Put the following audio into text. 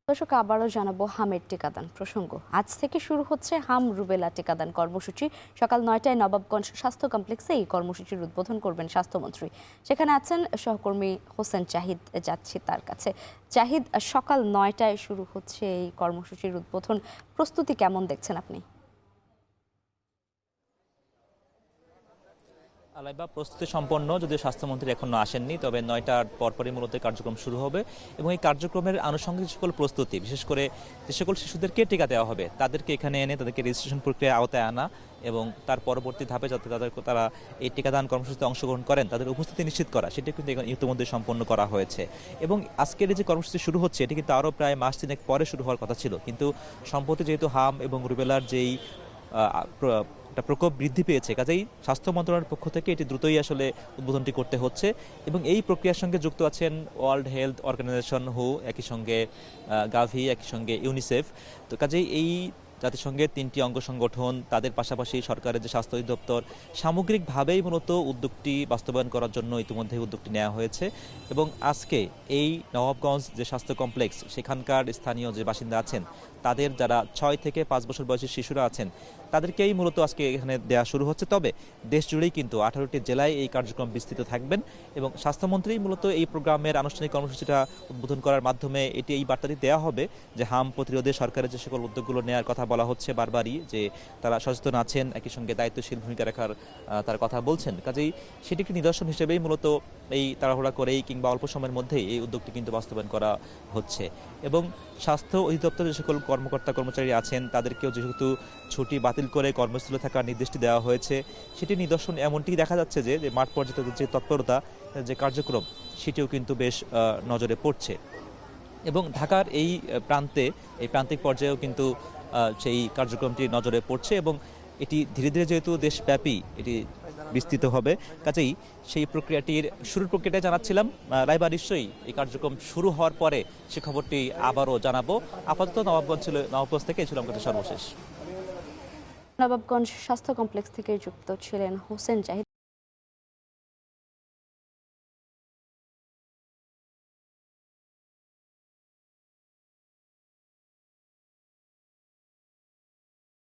দর্শক আবারও জানাবো হামের টিকাদান প্রসঙ্গ। আজ থেকে শুরু হচ্ছে হাম রুবেলা টিকাদান কর্মসূচি। সকাল ৯টায় নবাবগঞ্জ স্বাস্থ্য কমপ্লেক্সে এই কর্মসূচির উদ্বোধন করবেন স্বাস্থ্যমন্ত্রী। সেখানে আছেন সহকর্মী হোসেন জাহিদ, যাচ্ছি তার কাছে। জাহিদ, সকাল ৯টায় শুরু হচ্ছে এই কর্মসূচির উদ্বোধন, প্রস্তুতি কেমন দেখছেন আপনি? আলাইবা প্রস্তুতি সম্পন্ন, যদিও স্বাস্থ্যমন্ত্রী এখনো আসেননি, তবে ৯টার পরপরই মূলত কার্যক্রম শুরু হবে এবং এই কার্যক্রমের আনুষঙ্গিক সকল প্রস্তুতি, বিশেষ করে যে সকল শিশুদেরকে টিকা দেওয়া হবে তাদেরকে এখানে এনে তাদেরকে রেজিস্ট্রেশন প্রক্রিয়ায় আওতায় আনা এবং তার পরবর্তী ধাপে যাতে তারা এই টিকাদান কর্মসূচিতে অংশগ্রহণ করেন তাদের উপস্থিতি নিশ্চিত করা, সেটা কিন্তু ইতিমধ্যে সম্পন্ন করা হয়েছে। এবং আজকের যে কর্মসূচি শুরু হচ্ছে এটি কিন্তু আরও প্রায় মাস তিনেক পরে শুরু হওয়ার কথা ছিল, কিন্তু সম্প্রতি যেহেতু হাম এবং রুবেলার যেই একটা প্রকোপ বৃদ্ধি পেয়েছে, কাজেই স্বাস্থ্য মন্ত্রণালয়ের পক্ষ থেকে এটি দ্রুতই আসলে উদ্বোধনটি করতে হচ্ছে। এবং এই প্রক্রিয়ার সঙ্গে যুক্ত আছেন ওয়ার্ল্ড হেলথ অর্গানাইজেশন হু, একই সঙ্গে গাভি, একই সঙ্গে ইউনিসেফ। তো কাজেই এই জাতিসংঘের ৩টি অঙ্গ সংগঠন, তাদের পাশাপাশি সরকারের যে স্বাস্থ্য অধিদপ্তর, সামগ্রিকভাবেই মূলত উদ্যোগটি বাস্তবায়ন করার জন্য ইতিমধ্যে উদ্যোগটি নেওয়া হয়েছে। এবং আজকে এই নবাবগঞ্জ যে স্বাস্থ্য কমপ্লেক্স, সেখানকার স্থানীয় যে বাসিন্দা আছেন তাদের যারা ৬ থেকে ৫ বছর বয়সী শিশুরা আছেন তাদেরকেই মূলত আজকে এখানে দেওয়া শুরু হচ্ছে। তবে দেশ জুড়েই কিন্তু 18টি জেলায় এই কার্যক্রম বিস্তৃত থাকবেন এবং স্বাস্থ্যমন্ত্রী মূলত এই প্রোগ্রামের আনুষ্ঠানিক কর্মসূচিটা উদ্বোধন করার মাধ্যমে এই বার্তাটি দেওয়া হবে যে হাম প্রতিরোধে সরকারের যে সকল উদ্যোগগুলো নেওয়ার কথা বলা হচ্ছে বারবারই, যে তারা সচেতন আছেন, একই সঙ্গে দায়িত্বশীল ভূমিকা রাখার তার কথা বলছেন। কাজেই সেটি একটি নিদর্শন হিসেবেই মূলত এই তাড়াহুড়া করেই কিংবা অল্প সময়ের মধ্যেই এই উদ্যোগটি কিন্তু বাস্তবায়ন করা হচ্ছে। এবং স্বাস্থ্য অধিদপ্তরের যে সকল কর্মকর্তা কর্মচারী আছেন তাদেরকেও যেহেতু ছুটি বাতিল করে কর্মস্থলে থাকার নির্দেশটি দেওয়া হয়েছে, সেটি নিদর্শন এমনটি দেখা যাচ্ছে যে মাঠ পর্যায়ে তাদের যে তৎপরতা, যে কার্যক্রম, সেটিও কিন্তু বেশ নজরে পড়ছে। এবং ঢাকার এই প্রান্তিক পর্যায়েও কিন্তু সেই কার্যক্রমটি নজরে পড়ছে এবং এটি ধীরে ধীরে যেহেতু দেশব্যাপী এটি বিস্তৃত হবে, কাজেই সেই শুরুর প্রক্রিয়াটা জানাচ্ছিলাম। রাইবা নিশ্চয়ই এই কার্যক্রম শুরু হওয়ার পরে সে খবরটি আবারও জানাবো। আপাতত নবাবগঞ্জ থেকে ছিল আমাদের সর্বশেষ। নবাবগঞ্জ স্বাস্থ্য কমপ্লেক্স থেকে যুক্ত ছিলেন হোসেন জাহিদ।